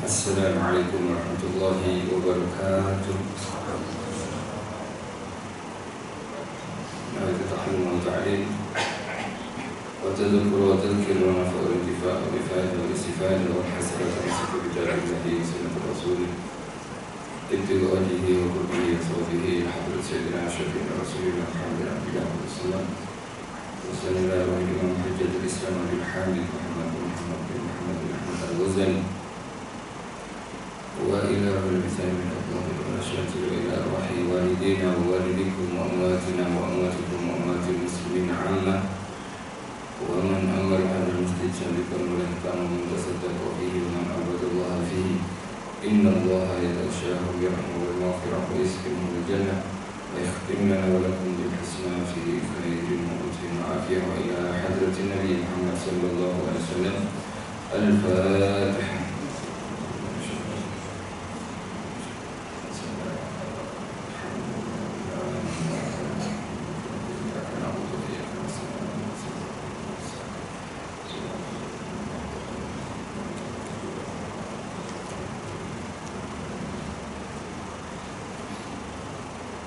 Assalamualaikum warahmatullahi wabarakatuh. Mari kita tahlimu ta'lim wa tadhkur wa tadhkir wa nafa'u intifa' wa ifada wa istifada wa hasanata wa sifu bidarillahi sunnatu rasulih ibtigu wajhihi wa qurbihi wa sawbihi hadrat sayyidina syafi'ina rasulina Muhammadin abdillahi wa sallam wa sallallahu alaihi wa hujjatul islam wa bilhamid Muhammad bin Ahmad al-Ghazali wa ila al-misal min Allah wa syati wa ila arwahi walidina wa walidikum wa amwatina wa amwatikum wa amwatil muslimin amma wa man amara hadal masjid syarikan wa lahkam wa mutasaddaqa fihi wa man abadallaha fihi inna allaha yatashahu birahmu wa maghfirah wa yaskimu wa jannah wa yakhtim lana wa lakum bil husna fi khairin wa utin afiyah wa ila hadratin nabi Muhammad sallallahu alaihi wasallam al-fatihah.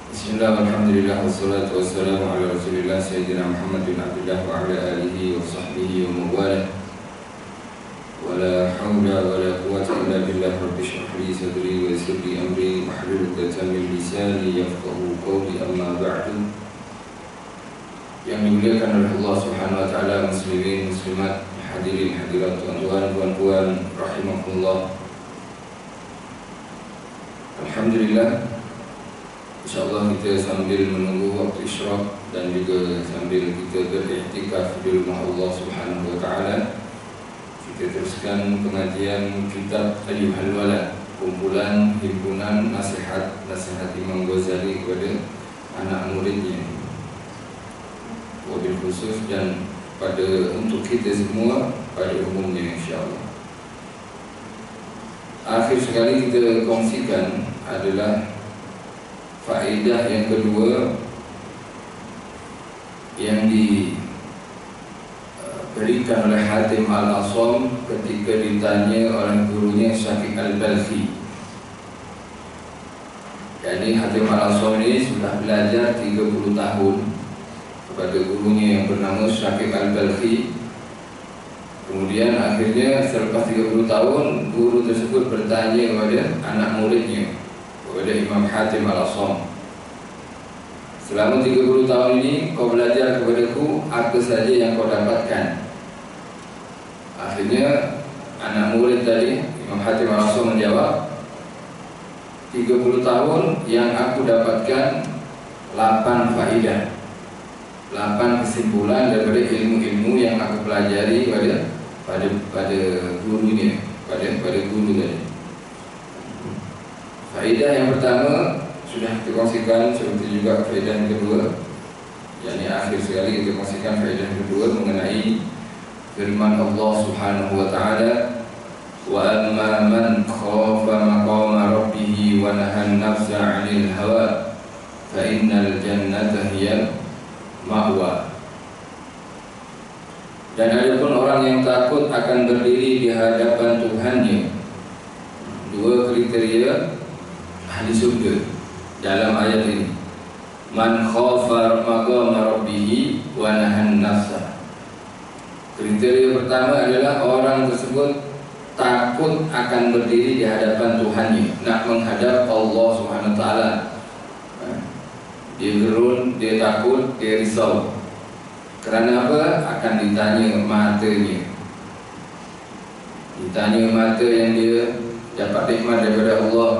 Bismillah, alhamdulillah, wassalatu wassalamu ala rasulillah Sayyidina Muhammad bin Abdullah wa ala alihi wa sahbihi wa mawalah wa la hawla wa la quwwata illa billah. Rabbi shrah li sadri wa yassir li amri wahlul 'uqdatam min lisani yafqahu qawli. Amma ba'du. Yang dimuliakan oleh Allah Subhanahu wa taala, muslimin muslimat, hadirin hadirat, tuan-tuan puan-puan rahimakumullah. Alhamdulillah, InsyaAllah kita sambil menunggu waktu isyraq dan juga sambil kita beriktikaf di rumah Allah Subhanahu wa taala, kita teruskan pengajian kitab Ayyuhal Walad, kumpulan himpunan nasihat Imam Ghazali kepada anak muridnya, wabil khusus dan untuk kita semua pada umumnya insyaAllah. Akhir sekali kita kongsikan adalah faedah yang kedua yang diberikan oleh Hatim Al-Asam ketika ditanya oleh gurunya Syafiq Al-Balkhi. Jadi Hatim Al-Asam ini sudah belajar 30 tahun kepada gurunya yang bernama Syafiq Al-Balkhi. Kemudian akhirnya selepas 30 tahun guru tersebut bertanya kepada anak muridnya, kepada Imam Hatim Al-Asam, selama 30 tahun ini kau belajar kepadaku, apa saja yang kau dapatkan? Akhirnya anak murid tadi, Imam Hatim Al-Asam menjawab, 30 tahun yang aku dapatkan 8 faedah, 8 kesimpulan daripada ilmu-ilmu yang aku pelajari pada gurunya, pada guru tadi. Faedah yang pertama sudah kita kongsikan, seperti juga faedah yang kedua. Yang akhir sekali kita kongsikan faedah yang kedua mengenai firman Allah Subhanahu wa taala, wa amma man khafa maqama rabbih wa nahan nafsa 'anil hawa fa innal jannata hiya ma'wa. Dan adapun orang yang takut akan berdiri di hadapan Tuhannya, dua kriteria ahli surga dalam ayat ini. Man khafa maqama rabbih wa nahan nafsa. Kriteria pertama adalah orang tersebut takut akan berdiri di hadapan Tuhannya, nak menghadap Allah Subhanahu wa taala. Dia gerun, dia takut, dia risau. Kerana apa? Akan ditanya matanya. Ditanya mata yang dia dapat nikmat daripada Allah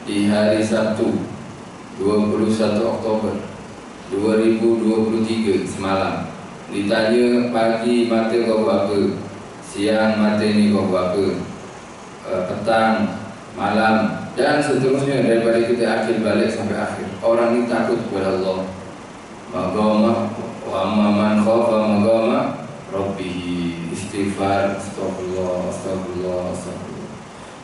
di hari Sabtu 21 Oktober 2023 semalam. Ditanya pagi mata kau buat apa, siang mata ni kau buat apa, petang, malam dan seterusnya daripada kita akhir balik sampai akhir. Orang ni takut kepada Allah. Maqama wa amma man khafa maqama rabbih, istighfar, astagfirullah, astagfirullah, astagfirullah.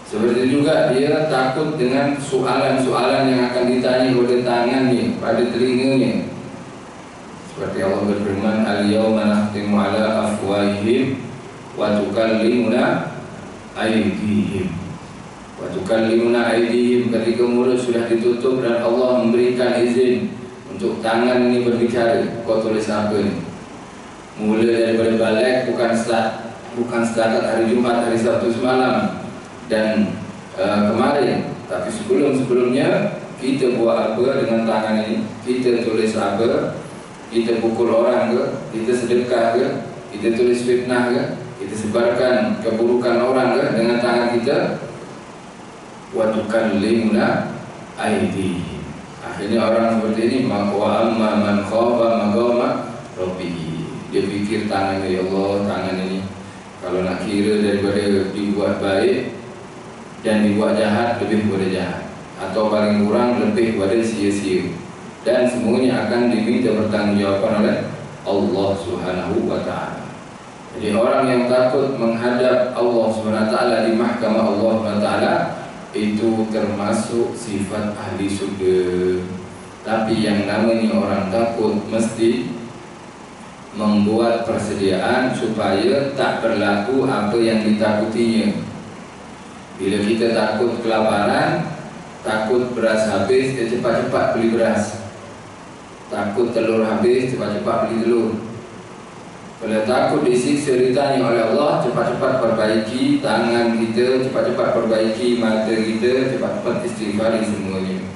Seperti juga dia takut dengan soalan-soalan yang akan ditanya pada tangannya, pada telinganya. Seperti Allah berfirman, al-yawma nakhtimu ala afwahihim wa tukallimuna aydihim. Wa tukallimuna aydihim, ketika mulut sudah ditutup dan Allah memberikan izin untuk tangan ini berbicara. Kau tulis apa ni? Mula daripada balik, bukan setakat hari Jumat, hari Sabtu semalam dan kemarin, tapi sebelumnya kita buat apa dengan tangan ini? Kita tulis apa? Kita pukul orang ke? Kita sedekah ke? Kita tulis fitnah ke? Kita sebarkan keburukan orang ke dengan tangan kita? Wa tukallimuna aydihim. Akhirnya orang seperti ini, wa amma man khafa maqama rabbih. Dia fikir tangannya, ya Allah, tangan ini kalau nak kira daripada dibuat baik dan dibuat jahat, lebih kepada jahat, atau paling kurang lebih kepada sia-sia, dan semuanya akan diminta bertanggungjawabkan oleh Allah Subhanahu wa ta'ala. Jadi orang yang takut menghadap Allah Subhanahu wa ta'ala di mahkamah Allah Subhanahu wa ta'ala, itu termasuk sifat ahli surga. Tapi yang namanya orang takut mesti membuat persediaan supaya tak berlaku apa yang ditakutinya. Bila kita takut kelaparan, takut beras habis, dia cepat-cepat beli beras. Takut telur habis, cepat-cepat beli telur. Kalau takut disiksa ditanya oleh Allah, cepat-cepat perbaiki tangan kita, cepat-cepat perbaiki mata kita, cepat-cepat istighfari semuanya.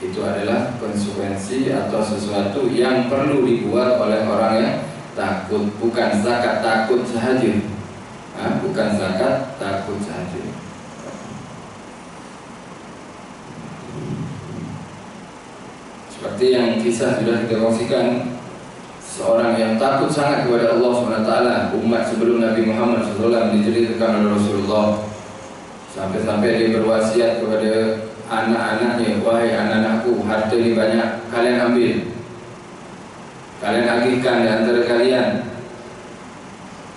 Itu adalah konsekuensi atau sesuatu yang perlu dibuat oleh orang yang takut. Bukan zakat takut sahaja, bukan zakat takut sahaja. Seperti yang kisah sudah kita kongsikan, seorang yang takut sangat kepada Allah SWT, umat sebelum Nabi Muhammad SAW, diceritakan oleh Rasulullah, sampai-sampai dia berwasiat kepada anak-anaknya, wahai anak-anakku, harta ini banyak, kalian ambil, kalian agihkan di antara kalian.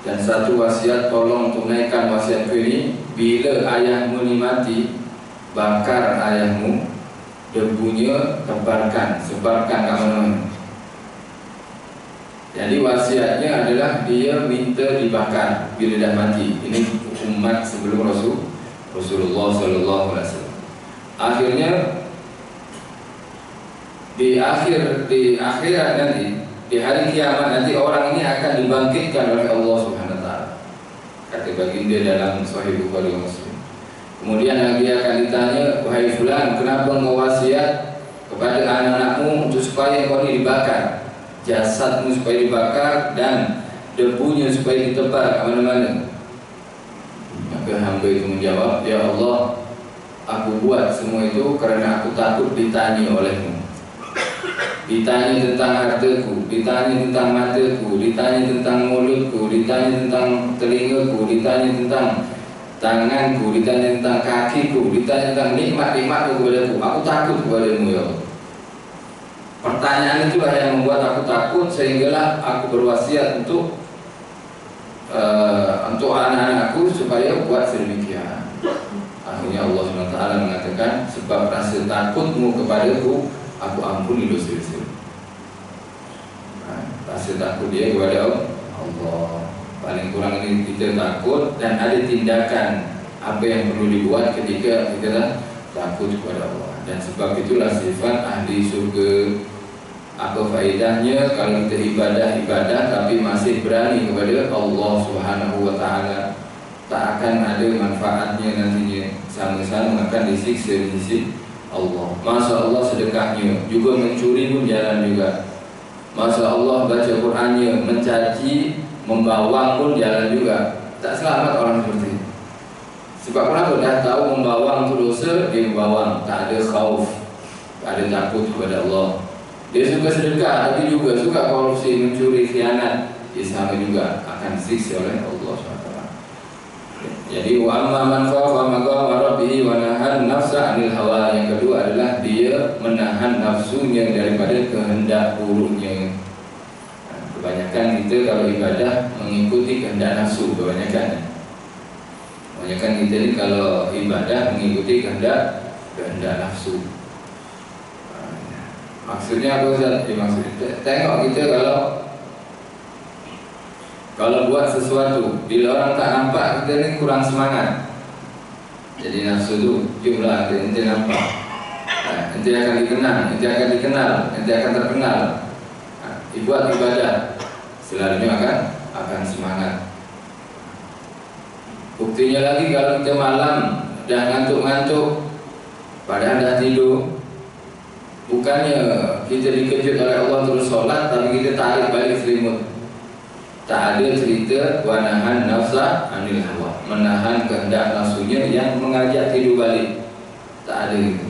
Dan satu wasiat, tolong tunaikan wasiatku ini, bila ayahmu ini mati, bakar ayahmu, debunya tebarkan, sebarkan ke mana-mana. Jadi wasiatnya adalah dia minta dibakar bila dah mati. Ini umat sebelum Rasulullah SAW. Akhirnya di akhirat nanti, di hari kiamat nanti, orang ini akan dibangkitkan oleh Allah Subhanahu wa ta'ala. Kata baginda dalam Sahih Bukhari Muslim. Kemudian dia akan ditanya, wahai fulan, kenapa engkau wasiat kepada anak-anakmu untuk supaya kau ini dibakar, jasadmu supaya dibakar dan debunya supaya ditebar ke mana-mana? Maka hamba itu menjawab, ya Allah, aku buat semua itu kerana aku takut ditanya olehmu. Ditanya tentang hartaku, ditanya tentang mataku, ditanya tentang mulutku, ditanya tentang telingaku, ditanya tentang tanganku, ditanya tentang kakiku, ditanya tentang nikmat-nikmatku kepadaku. Aku takut kepadamu, ya Allah. Pertanyaan itulah yang membuat aku takut, sehinggalah aku berwasiat untuk anak-anakku supaya buat sedemikian. Akhirnya Allah SWT mengatakan, sebab rasa takutmu kepadaku, aku ampuni dosa-dosa. Rasa takut dia kepada Allah. Paling kurang ini kita takut dan ada tindakan apa yang perlu dibuat ketika kita takut kepada Allah. Dan sebab itulah sifat ahli surga. Apa faedahnya kalau kita ibadah tapi masih berani kepada Allah Subhanahu wa ta'ala? Tak akan ada manfaatnya nantinya, sama-sama akan disiksa di sisi Allah. Masya Allah sedekahnya, juga mencuri pun jalan juga. Masya Allah baca Qurannya, mencaci, membawang pun jalan juga. Tak selamat orang seperti ini. Sebab kenapa? Dah tahu membawang itu dosa, dia membawang, tak ada khauf, tak ada takut kepada Allah. Dia suka sedekah tapi juga suka korupsi, mencuri, khianat, dia sama juga akan disiksa oleh Allah SWT. Jadi wa amma man khafa maqama rabbih wa nahan nafsa 'anil hawa. Yang kedua adalah dia menahan nafsunya daripada kehendak buruknya. Kebanyakan kita kalau ibadah mengikuti kehendak nafsu, kebanyakan kita ni kalau ibadah mengikuti kehendak nafsu. Maksudnya apa Ustaz? Maksudnya tengok kita kalau buat sesuatu, bila orang tak nampak kita ni kurang semangat. Jadi nafsu itu jumlah ente nampak, ente akan dikenal, ente akan terkenal. Dibuat ibadah, selalunya akan semangat. Buktinya lagi kalau kita malam dah ngantuk-ngantuk, padahal dah tidur, bukannya kita dikejut oleh Allah terus sholat, tapi kita tarik balik selimut. Tak ada cerita wanahan nafsa anil hawa, menahan kehendak nafsunya yang mengajak tidur balik. Tak ada gitu.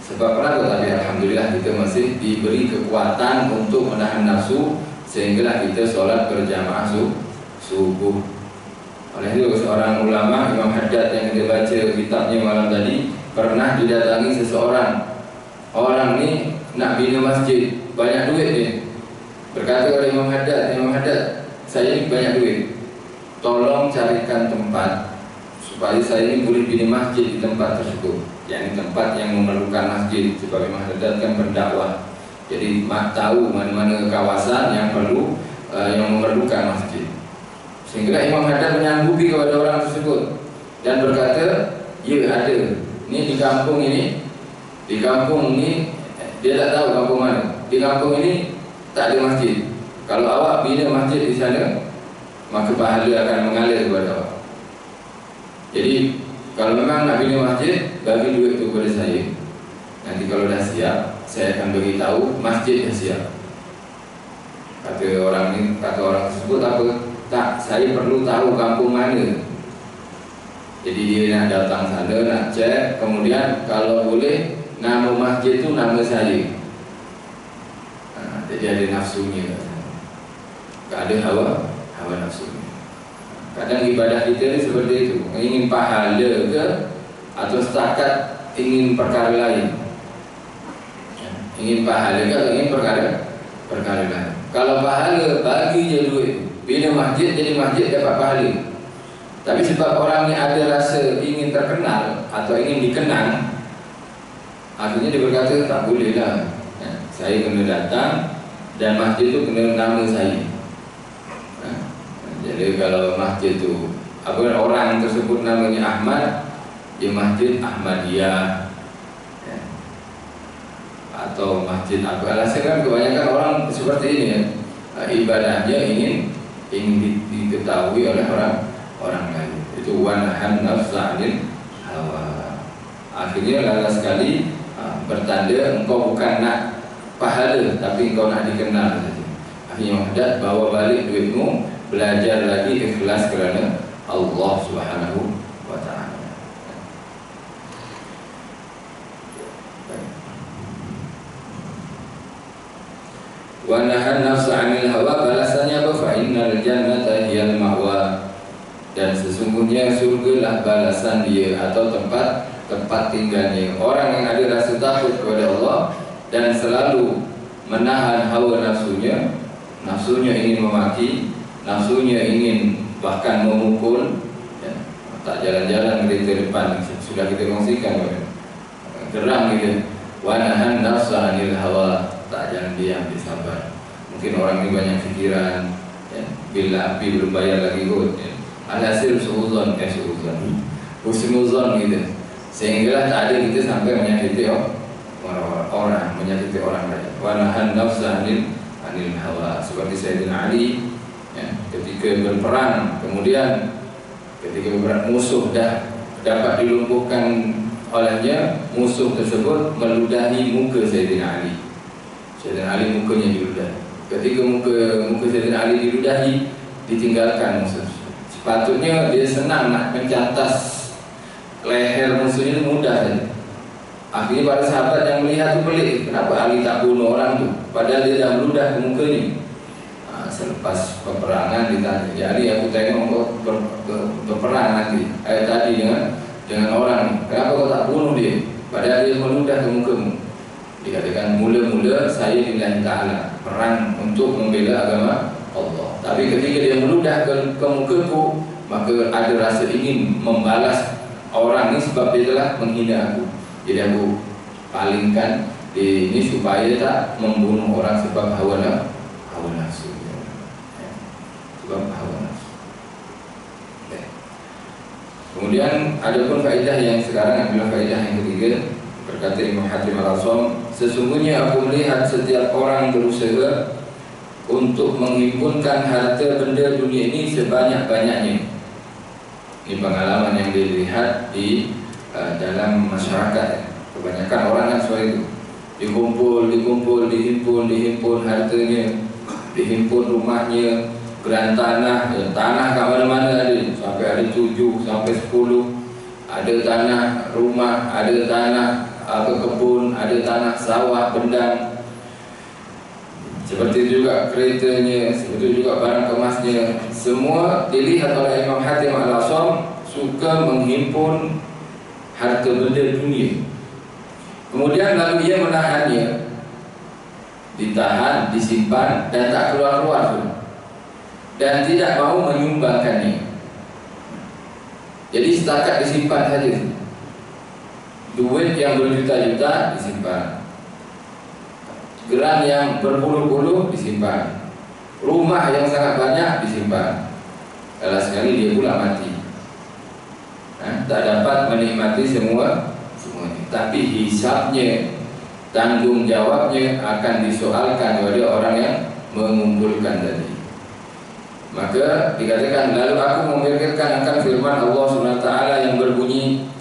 Sebab kenapa? Tapi alhamdulillah kita masih diberi kekuatan untuk menahan nafsu, sehinggalah kita sholat berjamaah subuh. Oleh itu seorang ulama Imam Haddad yang kita baca kitabnya malam tadi, pernah didatangi seseorang. Orang ni nak bina masjid, banyak duit ni. Berkata oleh Imam Haddad, saya ni banyak duit, tolong carikan tempat supaya saya ni boleh bina masjid di tempat tersebut. Yang tempat yang memerlukan masjid, sebab Imam Haddad kan berdakwah. Jadi tahu mana-mana kawasan yang perlu yang memerlukan masjid. Sehingga Imam Haddad menyanggupi kepada orang tersebut dan berkata, ya ada, ni di kampung ini dia tak tahu kampung mana. Di kampung ini tak ada masjid. Kalau awak bina masjid di sana, maka pahala akan mengalir kepada awak. Jadi kalau memang nak bina masjid, bagi duit itu kepada saya. Nanti kalau dah siap, saya akan beritahu masjid dah siap. Kata orang tersebut apa? Tak, saya perlu tahu kampung mana. Jadi dia nak datang sana, nak cek. Kemudian kalau boleh, nama masjid itu nama saya. Jadi ada nafsunya. Tak ada hawa nafsunya. Kadang ibadah kita ni seperti itu, ingin pahala ke atau setakat ingin perkara lain. Ingin pahala ke atau ingin perkara lain. Kalau pahala, bagi je duit. Bina masjid, jadi masjid dapat pahala. Tapi sebab orang ni ada rasa ingin terkenal atau ingin dikenang, akhirnya dia berkata, tak boleh lah, saya kena datang dan masjid itu kena nama saya. Jadi kalau masjid itu orang tersebut namanya Ahmad, dia masjid Ahmadiyah, atau masjid apa. Alasan kan kebanyakan orang seperti ini ya, ibadahnya ingin diketahui oleh orang lain. Itu wanahan nafsa anil hawa. Akhirnya lala sekali bertanda engkau bukan nak pahala, tapi engkau nak dikenal saja. Akhirnya Haddad bawa balik duitmu, belajar lagi ikhlas kerana Allah Subhanahu wa ta'ala. Wa nahan nafsa 'anil hawa, balasannya apa? Fa innal jannata hiyal ma'wa. Dan sesungguhnya surgalah balasan dia atau tempat tinggalnya. Orang yang ada rasa takut kepada Allah dan selalu menahan hawa nafsunya ingin memaki, nafsunya ingin bahkan memukul, ya, tak jalan-jalan kereta depan, sudah kita kongsikan, geram gitu. Wanahan nafsa anil hawa, tak jalan diam, bersabar. Mungkin orang ini banyak pikiran, ya, bila api belum bayar lagi kot, ya. Alhasil suuzon husnuzon gitu, sehingga tak ada kita sampai menyakiti orang, menyakiti orang lain. Wanahan nafsa anil hawa, seperti Sayyidina Ali, ya, ketika berperang, kemudian ketika berperang musuh dah dapat dilumpuhkan olehnya, musuh tersebut meludahi muka Sayyidina Ali. Sayyidina Ali mukanya diludahi. Ketika muka Sayyidina Ali diludahi, ditinggalkan musuh. Sepatutnya dia senang nak mencantas leher musuhnya, itu mudah saja. Akhirnya para sahabat yang melihat itu pelik, kenapa Ali tak bunuh orang tu, padahal dia dah meludah ke mukanya. Selepas peperangan ditanya, jadi aku tengok kau berperang nanti tadi dengan orang ni, kenapa kau tak bunuh dia, padahal dia meludah ke mukamu. Dikatakan mula-mula saya lillahi ta'ala, perang untuk membela agama Allah. Tapi ketika dia meludah ke mukaku, maka ada rasa ingin membalas orang ni sebab dia telah menghina aku. Jadi aku palingkan ini supaya tak membunuh orang sebab hawa nafsu. Sebab hawa nafsu. Kemudian ada pun faedah yang sekarang adalah faedah yang ketiga. Berkata Imam Hatim Al-Asam, sesungguhnya aku melihat setiap orang berusaha untuk menghimpunkan harta benda dunia ini sebanyak-banyaknya. Ini pengalaman yang dilihat di dalam masyarakat. Kebanyakan orang kan soal itu, dihimpun hartanya, dihimpun rumahnya, geran tanah, tanah kat mana-mana ada, sampai ada 7, sampai 10. Ada tanah rumah, ada tanah kebun, ada tanah sawah, bendang. Seperti juga keretanya, seperti juga barang kemasnya. Semua dilihat oleh Imam Hatim Al-Asam suka menghimpun harta benda dunia. Kemudian lalu ia menahannya, ditahan, disimpan dan tak keluar-keluar, dan tidak mau menyumbangkannya. Jadi setakat disimpan saja. Duit yang berjuta-juta disimpan, geran yang berpuluh-puluh disimpan, rumah yang sangat banyak disimpan. Kalau sekali dia pula mati, tak dapat menikmati semuanya. Tapi hisabnya, tanggung jawabnya akan disoalkan kepada orang yang mengumpulkan tadi. Maka dikatakan, lalu aku memikirkan akan firman Allah SWT yang berbunyi,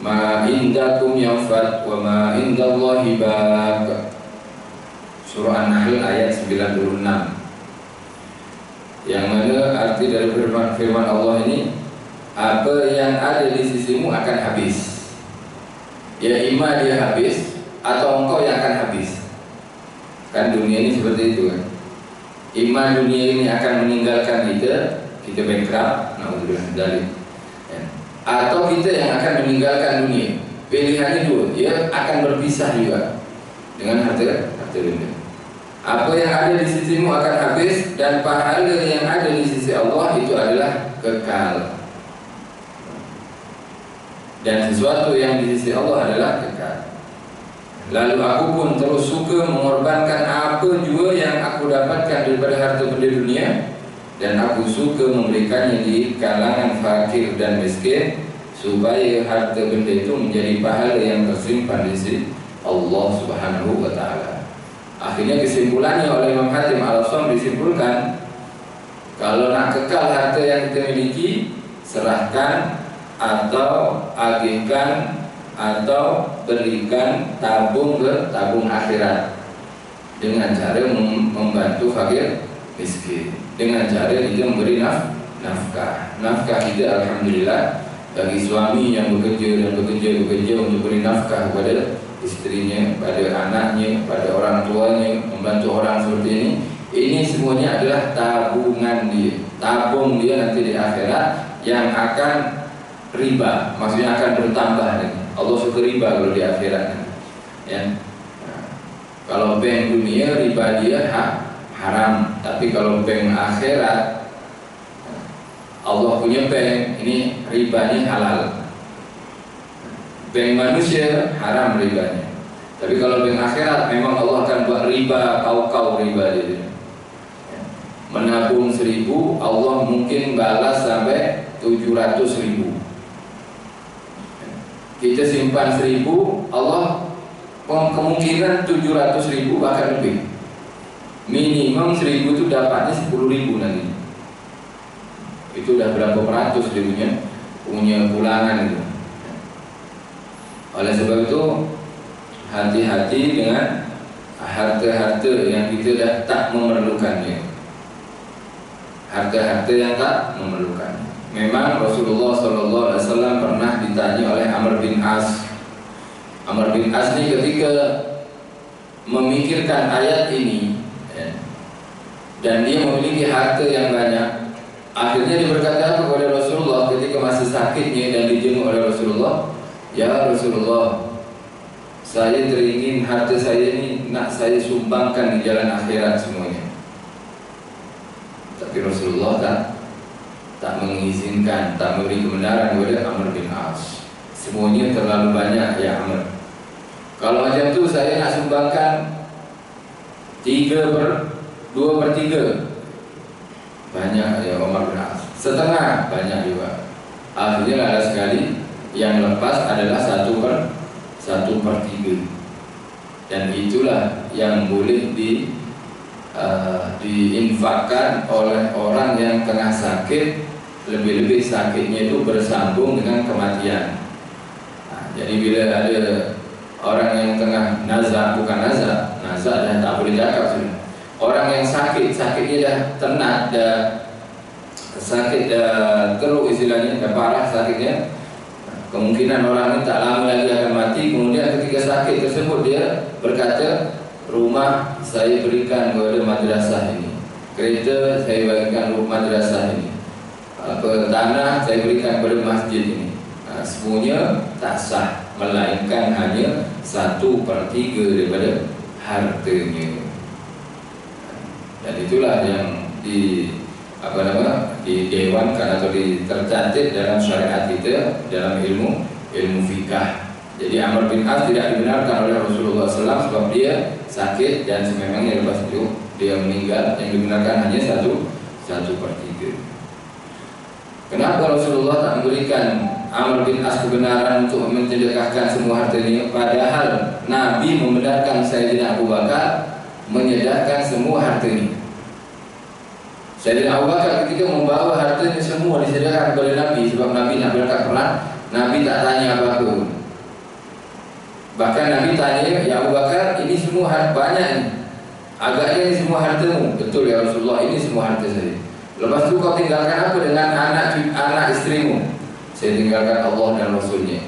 ma indakum yanfad wa ma indallahi baq. Surah An-Nahl ayat 96. Yang mana arti dari firman Allah ini, apa yang ada di sisimu akan habis. Ya imma dia habis, atau engkau yang akan habis. Kan dunia ini seperti itu kan. Imma dunia ini akan meninggalkan kita bankrupt, naudzubillah dzalik, atau kita yang akan meninggalkan dunia. Pilihannya dua, dia akan berpisah juga dengan harta dunia. Apa yang ada di sisimu akan habis, dan pahala yang ada di sisi Allah itu adalah kekal. Dan sesuatu yang di sisi Allah adalah kekal. Lalu aku pun terus suka mengorbankan apa juga yang aku dapatkan daripada harta benda dunia, dan aku suka memberikannya di kalangan fakir dan miskin, supaya harta benda itu menjadi pahala yang tersimpan di sisi Allah Subhanahu wa Ta'ala. Akhirnya kesimpulannya oleh Imam Hatim Al-Asam disimpulkan, kalau nak kekal harta yang kita miliki, serahkan atau agihkan atau berikan, tabung ke tabung akhirat, dengan cara membantu fakir miskin, dengan cara kita memberi nafkah. Nafkah kita alhamdulillah bagi suami yang bekerja untuk beri nafkah kepada istrinya, pada anaknya, pada orang tuanya, membantu orang seperti ini semuanya adalah tabungan dia, tabung dia nanti di akhirat yang akan riba, maksudnya akan bertambah lagi. Allah suka riba kalau di akhirat, ya. Kalau bank dunia riba dia haram, tapi kalau bank akhirat, Allah punya bank ini ribanya halal. Bank manusia haram ribanya, tapi kalau bank akhirat memang Allah akan buat riba, kau riba dia. Menabung 1.000, Allah mungkin balas sampai 700.000. Kita simpan 1.000, Allah kemungkinan 700.000 bahkan lebih. Minimum 1.000 itu dapatnya 10.000 nanti. Itu udah berapa ratus dia punya pulangan itu. Oleh sebab itu, hati-hati dengan harta-harta yang kita dah tak memerlukannya, harta-harta yang tak memerlukannya. Memang Rasulullah SAW pernah ditanya oleh Amr bin As. Amr bin As ini ketika memikirkan ayat ini, dan dia memiliki harta yang banyak, akhirnya dia berkata kepada Rasulullah ketika masih sakitnya dan dijenguk oleh Rasulullah, ya Rasulullah, saya teringin harta saya ini nak saya sumbangkan di jalan akhirat semuanya. Tapi Rasulullah tak mengizinkan, tak memberi kebenaran kepada Amr bin As. Semuanya terlalu banyak ya Amr. Kalau macam tu saya nak sumbangkan 2/3. Banyak ya Umar bin As. Setengah banyak juga. Akhirnya ada sekali yang lepas adalah 1/3, dan itulah yang boleh diinfakkan oleh orang yang tengah sakit, lebih-lebih sakitnya itu bersambung dengan kematian. Jadi bila ada orang yang tengah bukan nazak dah tak boleh cakap sudah. Orang yang sakitnya dah tenat, dah sakit dah teruk istilahnya, dah parah sakitnya, kemungkinan orang ini tak lama lagi akan mati. Kemudian ketika sakit tersebut dia berkata, rumah saya berikan kepada madrasah ini, kereta saya berikan madrasah ini, tanah saya berikan kepada masjid ini. Semuanya tak sah, melainkan hanya 1/3 daripada hartanya. Dan itulah yang didewankan atau tercantik dalam syariat kita, dalam ilmu fikah. Jadi Amr bin As tidak dibenarkan oleh Rasulullah SAW sebab dia sakit dan sememangnya lepas itu dia meninggal. Yang dibenarkan hanya 1/3. Kenapa Rasulullah tak memberikan Amr bin As kebenaran untuk mensedekahkan semua hartanya, padahal Nabi membenarkan Sayyidina Abu Bakar menyedekahkan semua hartanya? Sayyidina Abu Bakar ketika membawa hartanya semua disedekahkan kepada Nabi, sebab Nabi nak berangkat perang. Nabi tak tanya apa-apa. Bahkan Nabi tanya, ya Abu Bakar, ini semua banyak ni, agaknya ini semua hartamu? Betul ya Rasulullah, ini semua harta saya. Lepas itu kau tinggalkan apa dengan anak istrimu? Saya tinggalkan Allah dan Rasulnya.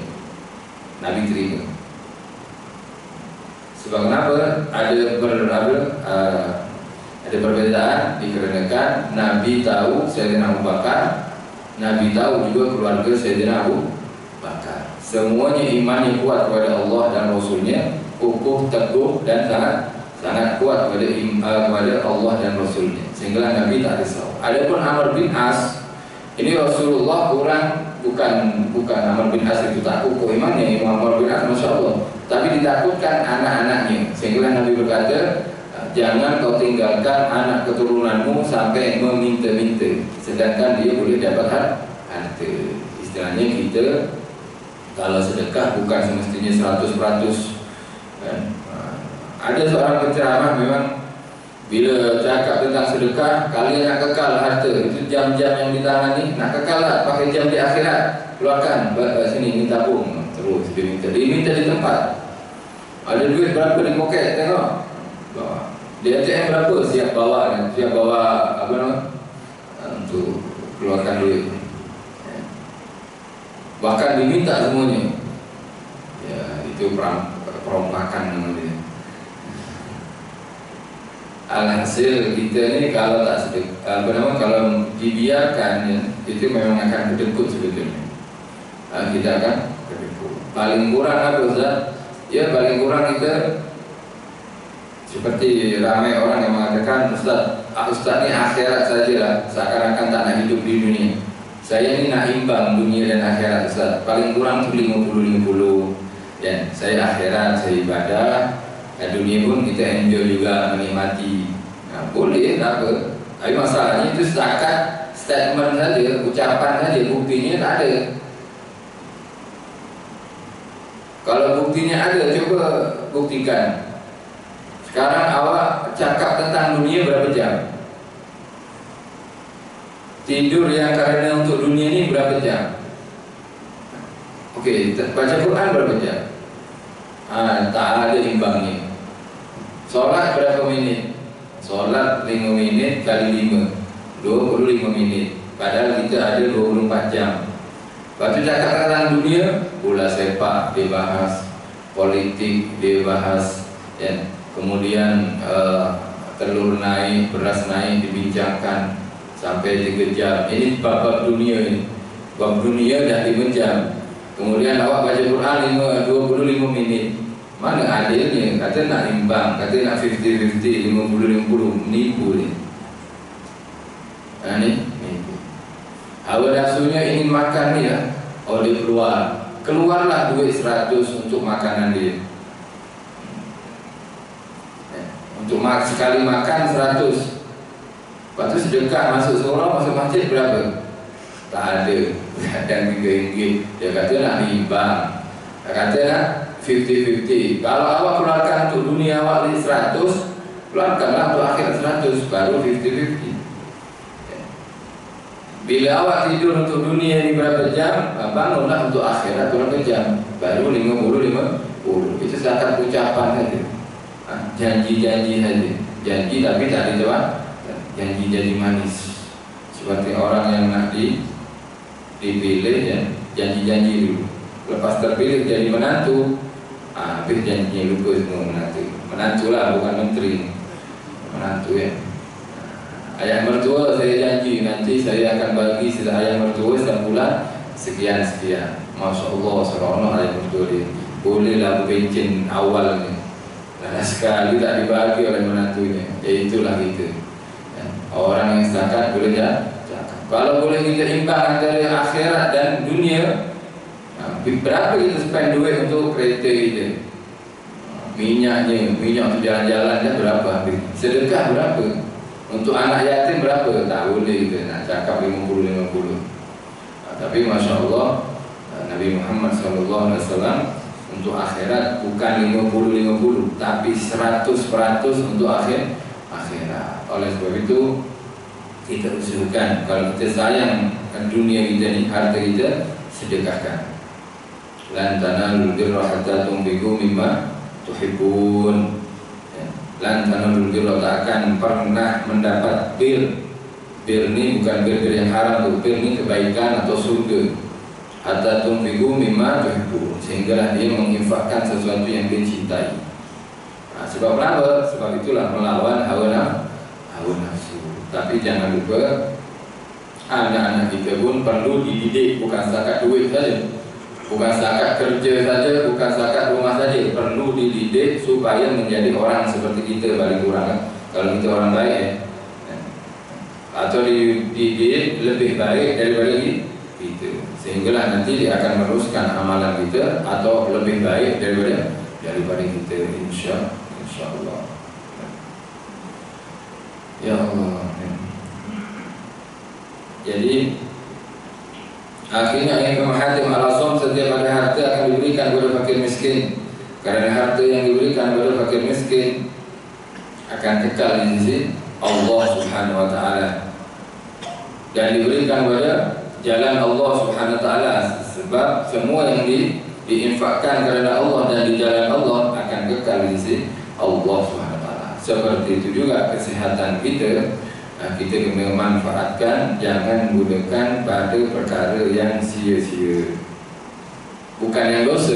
Nabi terima. Sebab kenapa? Ada perbezaan, dikarenakan Nabi tahu Sayyidina Abu Bakar, Nabi tahu juga keluarga Sayyidina Abu Bakar. Semuanya imannya kuat kepada Allah dan Rasulnya, kukuh, teguh dan sangat kuat kepada Allah dan Rasulnya, sehingga Nabi tak risau. Adapun Amr bin As, ini Rasulullah bukan Amr bin As itu tak kukuh imannya, Amr bin As Masya Allah, tapi ditakutkan anak-anaknya, sehingga Nabi berkata, jangan kau tinggalkan anak keturunanmu sampai meminta-minta, sedangkan dia boleh dapat harta. Istilahnya kita kalau sedekah bukan semestinya 100%, kan? Ada seorang penceramah memang bila cakap tentang sedekah, kalian nak kekal harta, itu jam-jam yang di tangan ni nak kekal lah, pakai jam di akhirat, keluarkan sini, ni tabung, terus diminta di tempat. Ada duit berapa di poket, tengok dia ATM berapa, siap bawa untuk keluarkan duit. Bahkan diminta semuanya. Ya, itu perompakan namanya. Alhasil kita ni kalau tak kalau dibiarkan ya, itu memang akan kedekut sebetulnya. Kita akan kedekut. Paling kurang apa Ustaz? Ya paling kurang kita seperti ramai orang yang mengatakan, Ustaz ni akhirat sajalah, seakan-akan tak nak hidup di dunia. Saya ni nak imbang dunia dan akhirat Ustaz. Paling kurang 50-50. Dan saya akhirat, saya ibadah. Dunia pun kita enjoy juga, menikmati. Boleh, tak apa. Tapi masalahnya itu setakat statement saja, ucapan saja, buktinya tak ada. Kalau buktinya ada, coba buktikan. Sekarang awak cakap tentang dunia berapa jam? Tidur yang karena untuk dunia ni berapa jam? Okey, baca Quran berapa jam? Tak ada imbangnya. Solat berapa minit? Solat 5 minit kali 5, 25 minit. Padahal kita ada 24 jam. Lepas tu cakap tentang dunia, bola sepak dia bahas, politik dia bahas, ya. Kemudian telur naik, beras naik dibincangkan sampai 3 jam. Ini bab dunia ini. Bab dunia dah 5 jam. Kemudian awak baca Quran 25 minit. Mana adilnya? Kata nak imbang, kata nak 50-50, 50-50, menipu ni. Menipu. Hawa nafsunya ingin makan ni lah. Dia keluarlah duit 100 untuk makanan dia. Untuk sekali makan 100. Lepas tu sedekah masuk seorang, masuk masjid berapa? tak ada. Dan RM3 dia kata nak imbang, dia kata nak 50-50. Kalau awak keluarkan untuk dunia awak ni 100, keluarkanlah untuk akhirat 100, baru 50-50. Bila awak tidur untuk dunia ni berapa jam, bangunlah untuk akhirat berapa jam, baru 50-50. Itu setakat ucapan saja, janji-janji saja. Janji tapi tak dijawab, janji-janji manis. Seperti orang yang nak dipilih ya, janji-janji dulu. Lepas terpilih jadi menantu, habis janjinya lupa semua menantu. Menantu lah, bukan menteri. Menantu ya. Ayah mertua saya janji nanti saya akan bagi ayah mertua setiap bulan sekian-sekian. Masya Allah, seronok ayah mertua dia. Bolehlah bencin awal ni. Dan sekali tak dibagi oleh menantunya. Ya itulah kita. Orang yang zakat boleh cakap. Kalau boleh kita imbang antara akhirat dan dunia, berapa kita spend duit untuk kereta kita, minyaknya, minyak untuk jalan-jalan dah berapa habis, sedekah berapa, untuk anak yatim berapa, tak boleh kita nak cakap 50-50. Tapi Masya Allah, Nabi Muhammad SAW untuk akhirat bukan 50-50, tapi 100% untuk akhirat. Oleh sebab itu kita usulkan, kalau kita sayang dunia kita ni, harta kita, sedekahkan. Lan tanalul birra hatta tunfiqu mimma tuhibbun. Lan tanalul birra, tak akan pernah mendapat bir. Bir ni bukan bir yang haram tu, bir ni kebaikan atau surga. Hatta tunfiqu mimma tuhibbun, sehinggalah dia menginfakkan sesuatu yang dia cintai. Sebab apa? Sebab itulah melawan hawa nafsu. Tapi jangan lupa, anak-anak kita pun perlu dididik, bukan setakat duit saja, bukan setakat kerja saja, bukan setakat rumah saja. Perlu dididik supaya menjadi orang seperti kita paling kurang. Kalau kita orang baik atau dididik lebih baik daripada kita, sehinggalah nanti dia akan meneruskan amalan kita atau lebih baik daripada kita, insya Allah. Ya Allah. Jadi akhirnya Imam Hatim Al-Asam, setiap ada harta akan diberikan kepada fakir miskin. Karena harta yang diberikan kepada fakir miskin akan kekal di sisi Allah Subhanahu wa taala, dan diberikan kepada jalan Allah Subhanahu wa taala. Sebab semua yang diinfakkan kerana Allah dan di jalan Allah akan kekal di sisi Allah Subhanahu wa taala. Seperti itu juga kesehatan kita, kita kena manfaatkan, jangan gunakan pada perkara yang sia-sia. Bukan yang dosa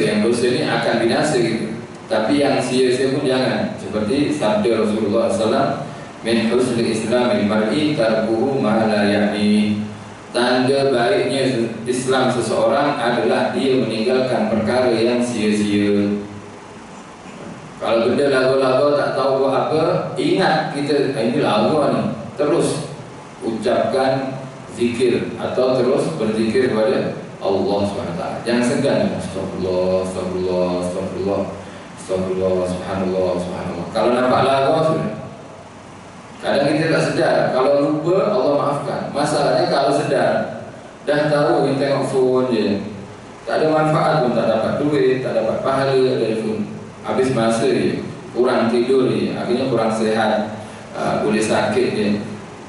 ni akan binasa gitu, tapi yang sia-sia pun jangan. Seperti sabda Rasulullah SAW, min husnul islamil mar'i tarkuhu ma la ya'ni. Tanda baiknya Islam seseorang adalah dia meninggalkan perkara yang sia-sia. Kalau benda lagu-lagu tak tahu buat apa, ingat kita ini lagu ni, terus ucapkan zikir atau terus berzikir kepada Allah SWT. Jangan segan, astagfirullah, astagfirullah, astagfirullah, astagfirullah, subhanallah, subhanallah. Kalau nampak lagu sudah. Kadang kita tak sedar, kalau lupa Allah maafkan. Masalahnya kalau sedar, dah tahu kita tengok phone je, tak ada manfaat pun, tak dapat duit, tak dapat pahala dari phone. Habis masa je, kurang tidur je, akhirnya kurang sehat, boleh sakit je.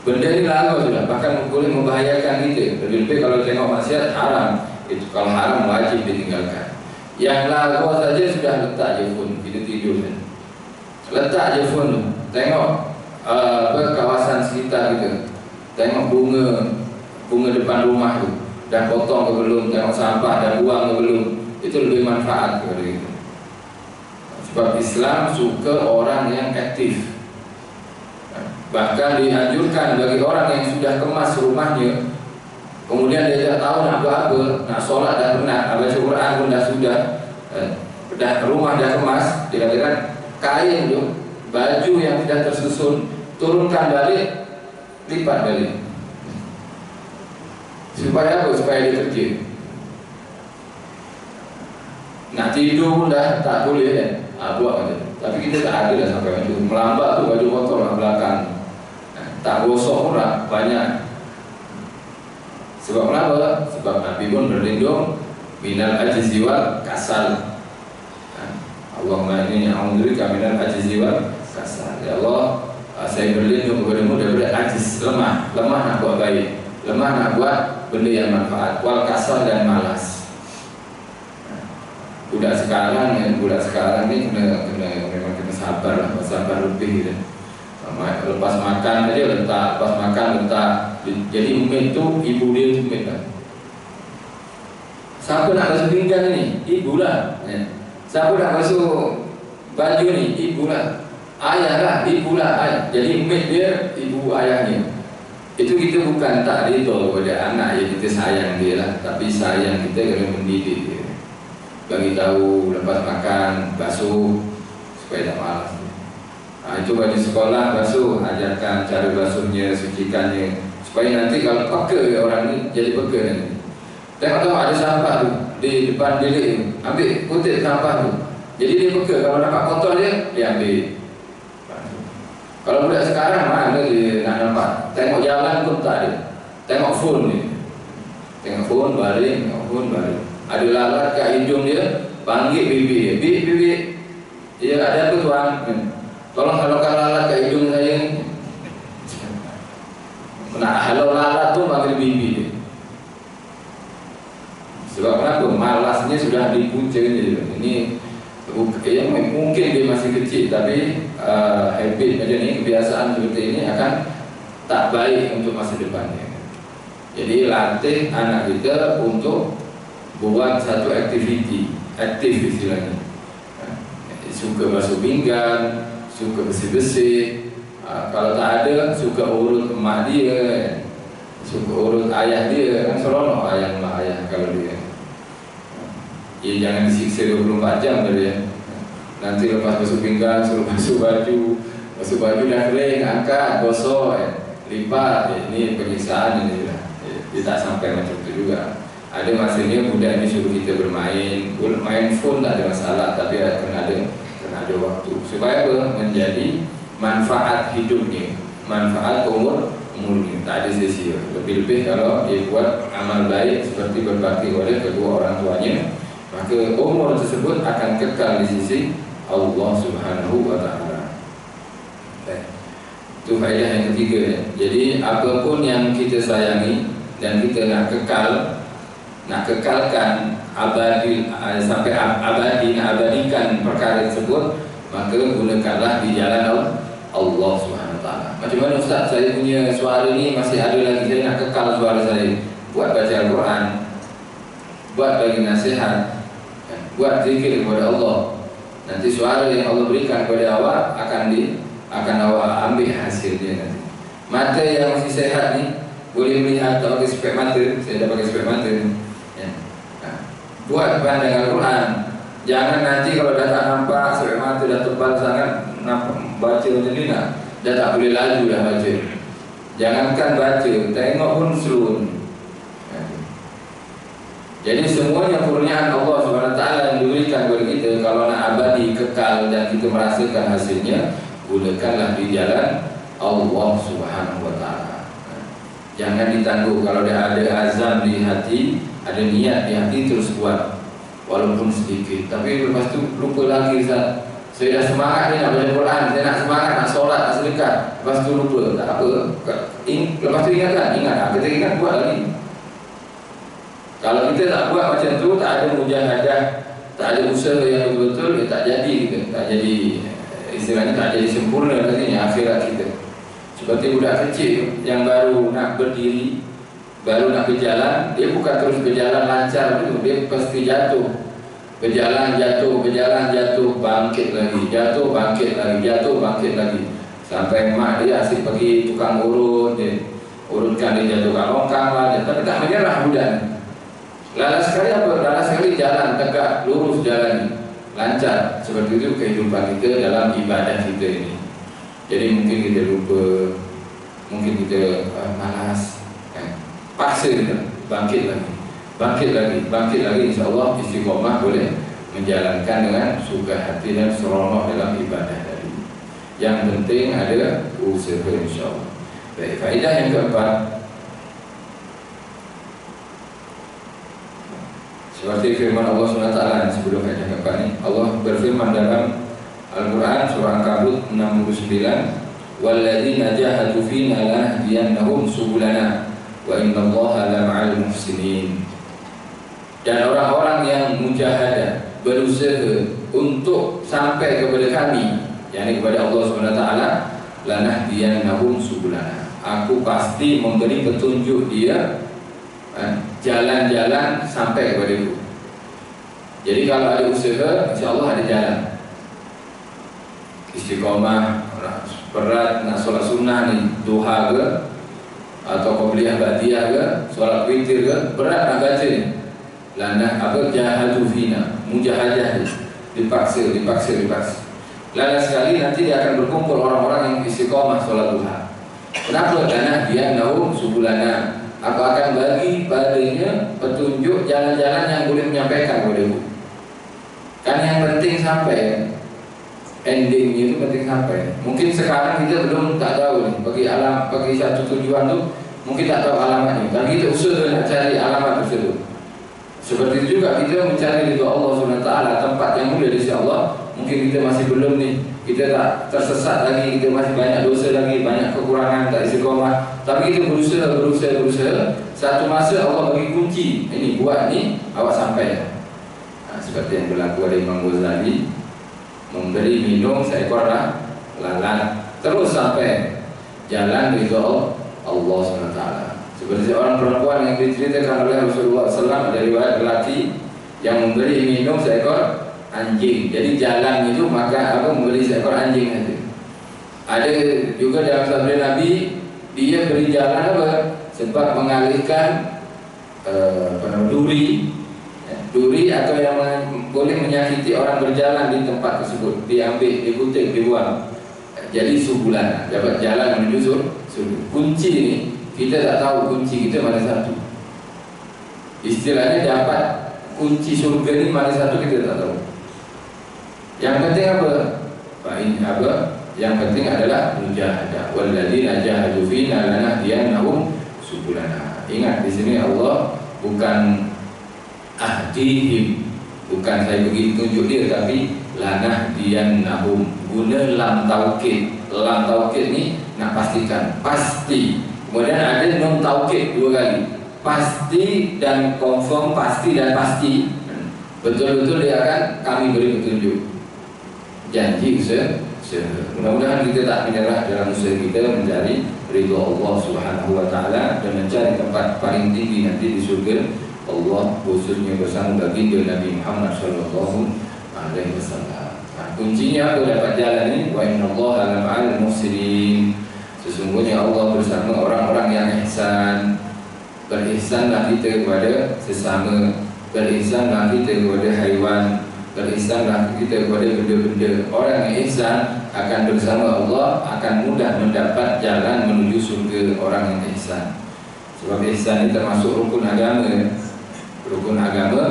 Benda ni lagu sudah, bahkan boleh membahayakan kita. Lebih-lebih kalau tengok maksiat haram, itu kalau haram wajib ditinggalkan. Yang lagu saja sudah letak je phone, kita tidur je, letak je phone, tengok kawasan sekitar kita, tengok bunga depan rumah tu dah potong ke belum, tengok sampah dah buang ke belum, itu lebih manfaat kepada kita. Sebab Islam suka orang yang aktif. Bahkan dianjurkan bagi orang yang sudah kemas rumahnya, kemudian dia tak tahu nak buat apa, nak solat dah penat, baca Quran pun dah sudah, rumah dah kemas, dikatakan kain tu, baju yang tidak tersusun, turunkan balik, lipat balik. Supaya apa? Supaya dia kerja. Nak tidur pun dah tak boleh kan? Buat aja. Tapi kita tak ada dah sampai itu. Melambat tu baju kotor nak belakang, tak gosok pun dah banyak. Sebab kenapa? Sebab Nabi pun berlindung minal ajzi wal kasal. Allahumma inni a'udzubika minal ajzi wal kasal. Ya Allah, saya berlindung kepadamu daripada ajiz, lemah nak buat baik, lemah nak buat benda yang manfaat, wal kasal dan malas. Budak sekarang ni memang kena sabar lah, sabar lebih gitu. Lepas makan aja letak. Jadi umit tu ibu dia umit lah. Siapa nak basuh pinggan ni? Ibu lah. Siapa nak basuh baju ni? Ibu lah. Ayah lah, ibu lah. Ayah. Jadi umit dia ibu ayahnya. Itu kita bukan tak reda kepada anak yang kita sayang dia lah, tapi sayang kita kena mendidik dia. Bagi tahu lepas makan basuh supaya tak malas. Itu baju sekolah basuh, ajarkan cara basuhnya, sucikannya, supaya nanti kalau peka orang ni jadi peka nanti. Tengok ada sampah tu di depan bilik tu, ambil kutip sampah tu. Jadi dia peka, kalau nampak kotor dia ambil. Kalau budak sekarang mana dia nak nampak, tengok jalan pun tak ada, tengok phone ni, tengok phone baring. Ada lalat kat hidung dia, panggil bibi dia, bibi, dia ada apa tuan? Tolong halaukan lalat kat hidung saya ni. Nak halau lalat tu panggil bibi dia. Sebab kenapa? Malasnya sudah dipunca ni. Ini mungkin dia masih kecil, tapi habit macam ni, kebiasaan seperti ini akan tak baik untuk masa depannya. Jadi latih anak kita untuk buat satu aktiviti, aktif istilahnya. Suka basuh pinggan, suka bersih-bersih. Kalau tak ada, suka urut emak dia, suka urut ayah dia. Kan seronok ayah kalau dia. Ya jangan disiksa 24 jam tadi ya. Nanti lepas basuh pinggan suruh basuh baju dah kering, angkat, gosok, lipat. Ini penyiksaan ini sudah. Dia tak sampai macam itu juga. Ada masanya budak ini suruh kita bermain phone tak ada masalah, tapi kena ada waktu supaya menjadi manfaat hidupnya, manfaat umurnya, tak ada sia-sia. Lebih-lebih kalau dia buat amal baik seperti berbakti oleh kedua orang tuanya, maka umur tersebut akan kekal di sisi Allah Subhanahu wa Ta'ala. Itu faedah yang ketiga. Jadi apapun yang kita sayangi dan kita nak kekalkan abadi sampai abadi, nak abadikan perkara tersebut, maka gunakanlah di jalan Allah Subhanahu Wa Taala. Macam mana Ustaz, saya punya suara ni masih ada lagi, saya nak kekal suara saya. Buat baca Al-Quran, buat bagi nasihat, buat zikir kepada Allah. Nanti suara yang Allah berikan kepada awak akan awak ambil hasilnya nanti. Mata yang masih sehat ni boleh melihat, tak pakai spek mata. Saya dah pakai spek mata ni. Buat pandang Al-Quran. Jangan nanti kalau dah tak nampak, spek mata dah tebal sangat, baca macam ni dah tak boleh laju dah baca. Jangankan baca, tengok pun slow. Jadi semuanya kurniaan Allah SWT yang diberikan kepada kita, kalau nak abadi, kekal dan kita merasakan hasilnya, gunakanlah di jalan Allah SWT. Jangan ditangguh. Kalau dia ada azam di hati, ada niat di hati, terus buat walaupun sedikit. Tapi lepas tu lupa lagi, Ustaz, saya dah semangat ni nak baca Quran, saya nak semangat nak solat, nak sedekah, lepas tu lupa. Tak apa, lepas tu ingat, kita ingat buat lagi. Kalau kita tak buat macam tu, tak ada mujahadah, tak ada usaha yang betul-betul, dia tak jadi kita, tak jadi, istilahnya tak jadi sempurna nantinya akhirat kita. Seperti budak kecil yang baru nak berdiri, baru nak berjalan, dia bukan terus berjalan lancar begitu, dia pasti jatuh. Berjalan jatuh, bangkit lagi, jatuh bangkit lagi. Sampai mak dia asyik pergi tukang urut, dia urutkan, dia jatuhkan longkang lah, tapi tak menyerah budak. Lalas sekali jalan tegak, lurus jalan, lancar. Seperti itu kehidupan kita dalam ibadah kita ini. Jadi mungkin kita lupa, mungkin kita malas, paksa kita bangkit lagi. InsyaAllah istiqomah boleh menjalankan dengan suka hati dan seronok dalam ibadah tadi. Yang penting ada usaha, insyaAllah. Baik, faedah yang keempat, Seperti firman Allah SWT sebelum ayat yang keempat ini, Allah berfirman dalam Al-Quran surah Al-Kabut 69, walladzina jahadu fina lanahdiyannahum subulana wa innallaha lama'al muhsinin. Dan orang-orang yang mujahadah, berusaha untuk sampai kepada kami, yakni kepada Allah SWT, lanahdiyannahum subulana, aku pasti memberi petunjuk dia jalan-jalan sampai kepada itu. Jadi kalau ada usaha, insya Allah ada jalan. Istiqomah, berat nak solat sunnah ni, duha ke, atau qobliyah ba'diyah ke, solat witir ke, berat nak baca ni. Lanah apa, jahadu fina, mujahadah, dipaksa. Lana sekali nanti dia akan berkumpul orang-orang yang istiqomah solat duha. Kenapa? Karena dia naum subulana, aku akan bagi padanya petunjuk jalan-jalan yang boleh menyampaikan kepada ibu. Kan yang penting sampai, endingnya itu penting sampai. Mungkin sekarang kita belum tak tahu nih, bagi satu tujuan tu mungkin tak tahu alamatnya. Dan kita usaha nak cari alamat tersebut. Seperti itu juga kita mencari ridha Allah SWT, tempat yang mulia di sisi Allah. Mungkin kita masih belum nih, kita tak tersesat lagi, kita masih banyak dosa lagi, banyak kekurangan, tak istiqomah. Tapi kita berusaha. Satu masa Allah bagi kunci, ini buat ni, awak sampai. Seperti yang berlaku ada Imam Ghazali, memberi minum seekor lalat, terus sampai jalan ridha Allah SWT. Seperti orang perempuan yang diceritakan oleh Rasulullah SAW, dari riwayat lelaki yang memberi minum seekor anjing. Jadi jalan itu maka aku memberi seekor anjing saja. Ada juga dalam sabda Nabi, dia beri jalan apa? Sebab mengalihkan duri atau yang boleh menyakiti orang berjalan di tempat tersebut, diambil, dikutip, dibuang. Jadi subulan, dapat jalan menuju surga. Kunci ini kita tak tahu kunci kita mana satu. Istilahnya dapat kunci surga ini mana satu kita tak tahu. Yang penting apa? Yang penting adalah mujahadah. Walladzina jahadu fina lanahdiyannahum subulana. Ingat di sini Allah bukan ahdihim, bukan saya pergi tunjuk dia, tapi lanahdiyannahum, guna lam taukid. Lam taukid ni nak pastikan, pasti. Kemudian ada nun taukid dua kali, pasti dan confirm, pasti dan pasti. Betul-betul dia akan kami beri petunjuk. Janji usaha. Mudah-mudahan kita tak menyerah dalam usaha kita mencari ridha Allah Subhanahu wa taala dan mencari tempat paling tinggi nanti di surga Allah, khususnya bersama baginda Nabi Muhammad sallallahu alaihi wasallam. Kuncinya apa dapat jalan ini? Wa innallaha lama'al muhsinin. Sesungguhnya Allah bersama orang-orang yang ihsan. Berihsanlah kita kepada sesama, berihsanlah kita kepada haiwan, berihsanlah kita kepada benda-benda. Orang yang ihsan akan bersama Allah, akan mudah mendapat jalan menuju surga orang yang ihsan. Sebab ihsan ini termasuk rukun agama,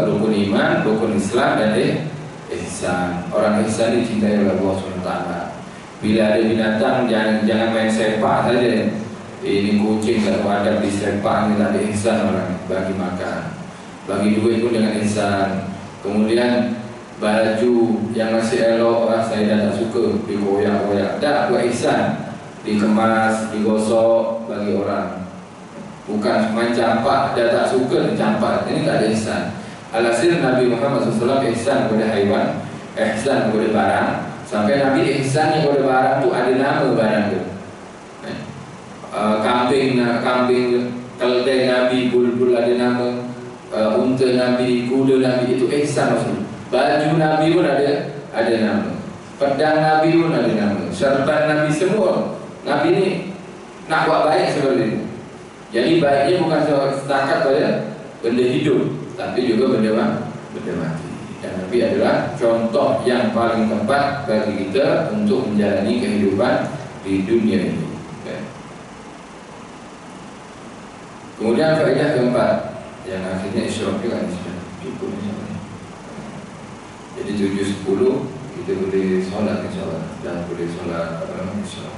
rukun iman, rukun Islam dan ihsan. Orang ihsan dicintai oleh Allah SWT. Bila ada binatang jangan main sepak saja. Ini kucing tak ada di sepak ni, tak ada ihsan orang bagi makan, bagi duit pun dengan ihsan. Kemudian baju yang masih elok, saya dah tak suka, dikoyak-koyak, tak buat ihsan, dikemas, digosok bagi orang. Bukan main campak, dah tak suka campak, ini tak ada ihsan. Alhasil Nabi Muhammad SAW ihsan kepada haiwan, ihsan kepada barang, sampai Nabi ihsan kepada barang tu ada nama barang tu. Kambing, keledai Nabi, bulbul ada nama, unta Nabi, kuda Nabi, itu ihsan maksudnya. Baju Nabi pun ada nama, pedang Nabi pun ada nama, syarban Nabi, semua Nabi ni nak buat baik seperti itu. Jadi baiknya bukan setakat pada benda hidup, tapi juga benda mati. Dan Nabi adalah contoh yang paling tepat bagi kita untuk menjalani kehidupan di dunia ini. Kemudian faedah keempat yang akhirnya isyraq juga cukup insyaAllah. Jadi 7.10 kita boleh solat insyaAllah, dan boleh solat insyaAllah.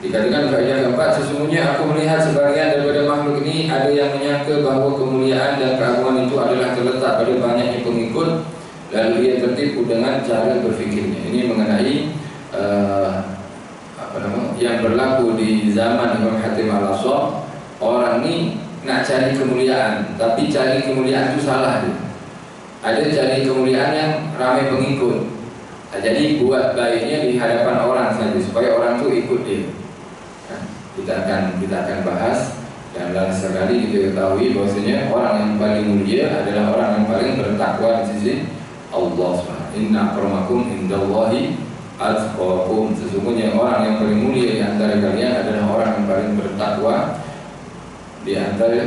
Dikatakan faedah keempat, sesungguhnya aku melihat sebagian daripada makhluk ini ada yang menyangka bahawa kemuliaan dan keagungan itu adalah terletak pada banyaknya pengikut, lalu ia tertipu dengan cara berfikirnya. Ini mengenai yang berlaku di zaman Imam Hatim Al-Aswad. Orang ni nak cari kemuliaan, tapi cari kemuliaan itu salah dia. Ada cari kemuliaan yang ramai pengikut. Jadi buat baiknya di hadapan orang saja supaya orang tu ikut dia. Kita akan bahas, dan sekali kita ketahui bahwasanya orang yang paling mulia adalah orang yang paling bertakwa di sisi Allah SWT. Inna akramakum indallahi atqakum. Sesungguhnya orang yang paling mulia di antara kalian adalah orang yang paling bertakwa di antara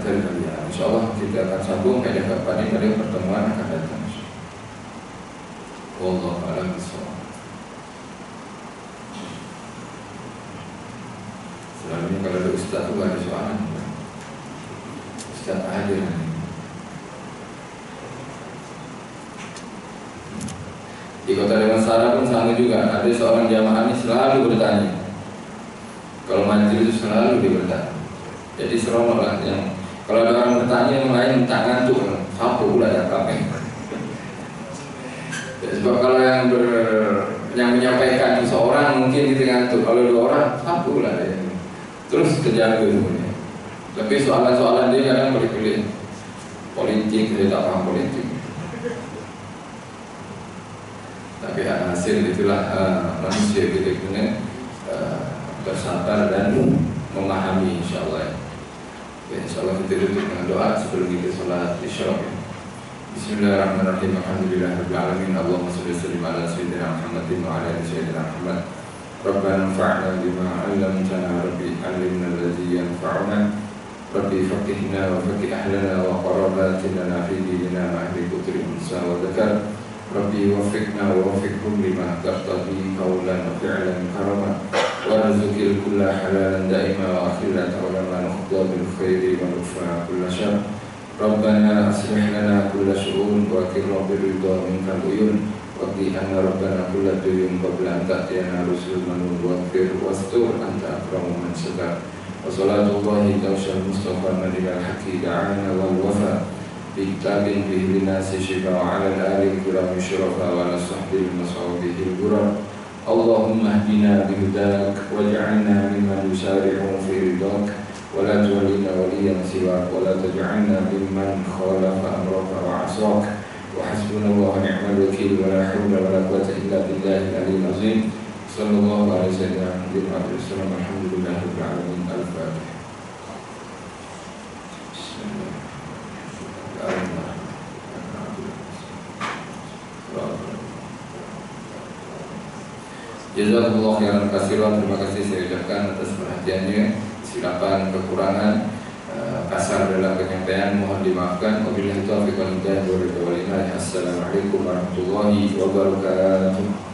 kalian. InsyaAllah kita akan sambung pada keempat ini pada pertemuan akan datang. Wallahu a'lam bishawab. Selalunya kalau ada ustaz tu ada soalan. Ustaz hadir. Di kota Damansara pun sama juga. Ada seorang jamaah ini selalu bertanya. Kalau majelis itu selalu dia bertanya. Jadi seronok lah yang kalau ada orang bertanya yang lain tak ngantuk, apa pula yang kami. Sebab kalau yang menyampaikan seorang mungkin kita ngantuk. Kalau dua orang, apa pula dia. Terus terjaga semuanya. Tapi soalan-soalan dia kadang pelik-pelik. Politik, dia tak paham politik. Tapi hasil itulah manusia kita kena bersabar dan memahami, insyaAllah. Ya, insyaAllah kita tutup dengan doa sebelum kita sholat isyraq. Bismillahirrahmanirrahim. Alhamdulillahirabbil alamin. Allahumma shalli wa sallim ala sayyidina Muhammadin wa ala ali sayyidina Muhammad. Rabbana anfa'na bima 'allamtana, rabbi 'allimna alladhi yanfa'una, rabbi faqihna wa faqih ahlana wa qarabatina fi dinina wa ahli putri unsa wa dzakar. Rabbi waffiqna wa waffiqhum lima taqtadi qawlan wa fi'lan karama, warzuqil kulla halalan daima wa akhirna ta'ala nukhda bil khairi wa nukfa kulla syarr. Rabbana aslih lana kulla syu'un wa qirra bil ridha minkal uyun. Waqdi anna rabbana kulla duyun qabla an ta'tiyana rusulun wa qir wastur anta akramu man sabar. Wa salatullahi tawshal mustafa madinal haqi da'ana wal wafa bitabin bihi linasi shifa wa ala al-ali kirami syurafa wa ala sahbihi masawbihi al-gura. Allahumma hdina bihudak waj'alna mimman yusari'u fi ridak wa la tuwallina waliyan siwak wa la taj'alna mimman khalafa amraka wa asak. Wa hasbunallahu wa ni'mal wakil wa la hawla wa la quwwata illa billahil aliyyil azim. Sallallahu alaihi wasallam. Alhamdulillahirabbil alamin. Al-Fatihah. Jazakumullah khairan katsiran. Terima kasih saya ucapkan atas perhatiannya. Silakan kekurangan kasar dalam penyampaian mohon dimaafkan. Wabillahi taufiq wal hidayah. Assalamualaikum warahmatullahi wabarakatuh.